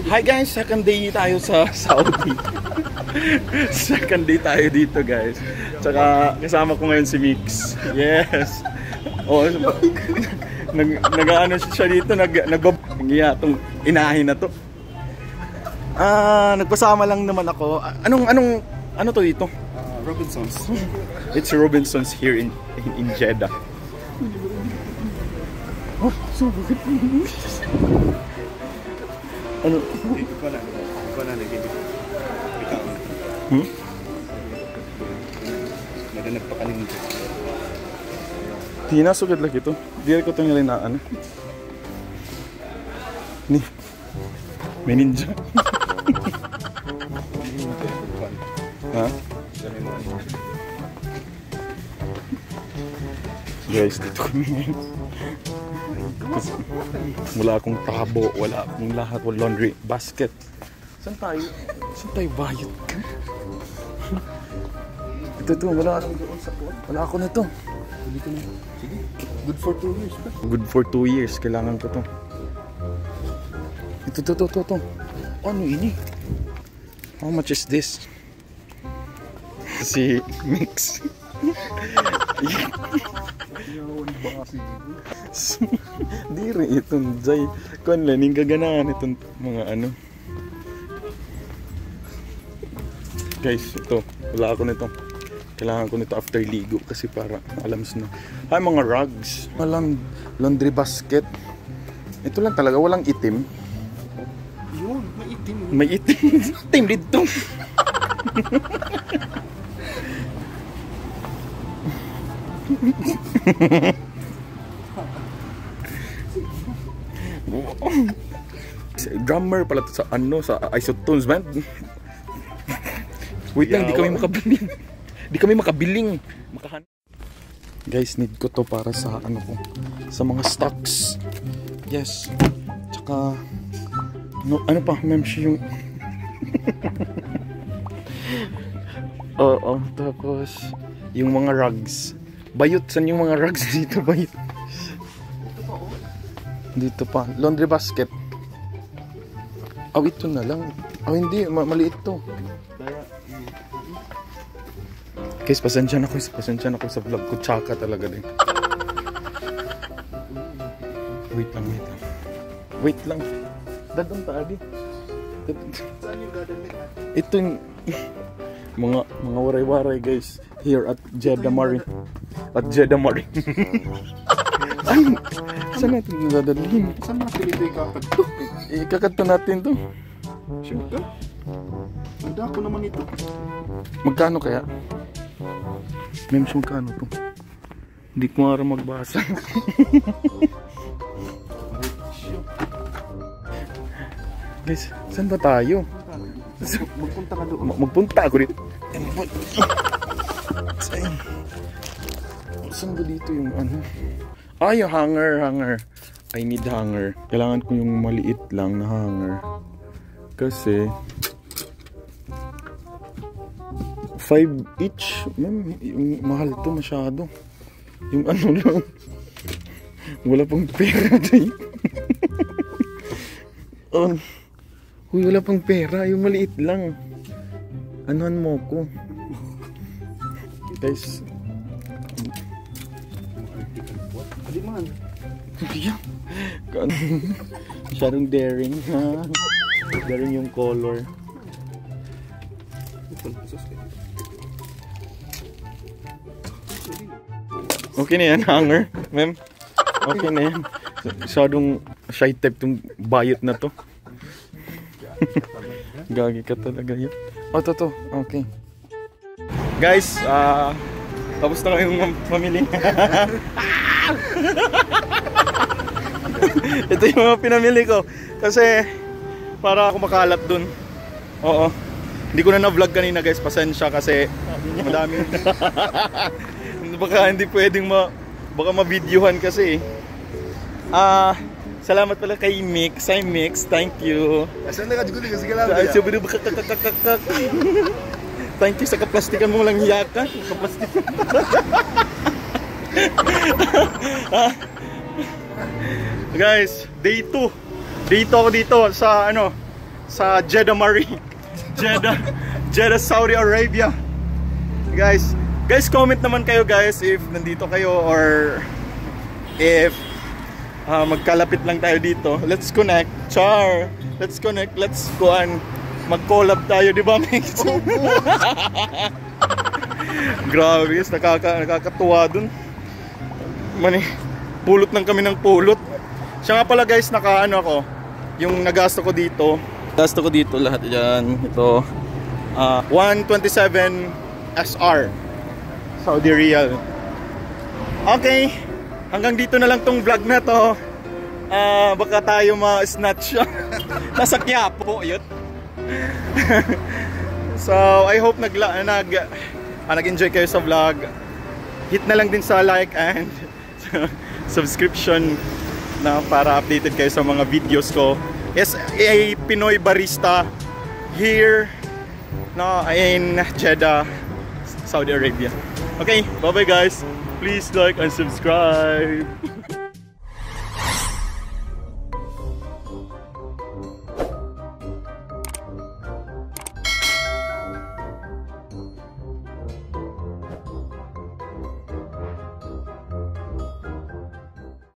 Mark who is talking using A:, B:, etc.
A: Hi guys, second day tayo sa Saudi. Second day tayo dito guys. Tsaka kasama ko ngayon si Mix. Yes. Oh, nag-ano siya dito, nag-itong inahin na to. Nagpasama lang naman ako. Ano to dito?
B: Robinsons.
A: It's Robinsons here in Jeddah. Oh, so good. Ano?
B: Ikaw na nag-ibig. Ikaw. Nadanap pa kanina.
A: Di na sugad lagi ito. Di ko ito ngalinaan. Ni. May ninja. Ha? Guys, dito kami ngayon. Wala akong tabo, wala akong lahat, wala laundry basket. Saan tayo bayot ka? Ito, wala ako nito.
B: Sige, good for 2 years pa.
A: Good for 2 years, kailangan ko to. Ito. Ano ini? How much is this? Si Mix. Diri itong Jay. Kuan lang ning gaganahan itong mga ano. Guys, ito. Wala ako nito. Kailangan ko nito after ligo kasi para alams na. Ay, mga rugs. Walang laundry basket. Ito lang talaga, walang itim.
B: Yun, may itim.
A: May itim. Itim dito. Drummer pala to sa sa Isotones band. Wait lang, di kami makabiling. Guys, need ko to para sa sa mga stocks. Yes. Tsaka ano pa, memshi yung Oo, tapos yung mga rugs. Bayot, saan yung mga rugs dito? Bayot. Dito pa. Laundry basket. Ito na lang. Hindi. Maliit to. Guys, pasensya na ako sa vlog ko. Tsaka talaga din. Wait lang. Dadong taadi.
B: Saan yung dadamit?
A: Ito yung mga waray-waray guys. Here at Jeddah Marine. At Jeddah Marine. Saan natin dadalhin?
B: Saan natin ito ikakad to?
A: Ikakad to natin to.
B: Sure ka? Handa ko naman ito.
A: Magkano kaya? Mems, magkano to? Hindi ko nga magbasa. Guys, saan ba tayo?
B: Magpunta ka doon.
A: Magpunta ako dito. Saan ba dito yung ano? Yung hanger. I need hanger. Kailangan ko yung maliit lang na hanger. Kasi 5 each. Yung mahal to masyado. Yung ano lang. Wala pang pera tayo. Uy, wala pang pera. Yung maliit lang. Anuhan mo ko. Guys.
B: Hindi man.
A: Masyadong daring ha. Daring yung color. Okay na yan, hanger, ma'am. Okay na yan. Masyadong shy type tong bayot na to. Gagi ka talaga yan. To. Okay. Guys, tapos na kayong mamili. Ito yung mga pinamili ko. Kasi, para ako makalat dun. Oo. Hindi ko na vlog kanina guys. Pasensya kasi madami. Baka hindi pwedeng baka ma-videohan kasi. Salamat pala kay Mix. Hi Mix, thank you. Thank you sa kaplastikan mo lang hiyakan. Guys, day 2. Dito ako sa sa Jeddah Mari. Jeddah, Saudi Arabia. Guys, comment naman kayo guys if nandito kayo or if magkalapit lang tayo dito. Let's connect. Let's connect. Let's go and mag-collab tayo, di ba, Mix? Grabe guys, nakakatuwa dun. Pulot lang kami ng pulot. Siya nga pala guys, ako, yung nagasto ko dito. Gasto ko dito lahat yan. Ito, 127 SR Saudi Riyal. Okay, hanggang dito na lang tong vlog na to. Baka tayo ma-snatch. Nasa Quiapo, yun. So, I hope nag-enjoy kayo sa vlog. Hit na lang din sa like and subscription na para updated kayo sa mga videos ko. Yes, a Pinoy barista here in Jeddah, Saudi Arabia. Okay, bye bye guys. Please like and subscribe.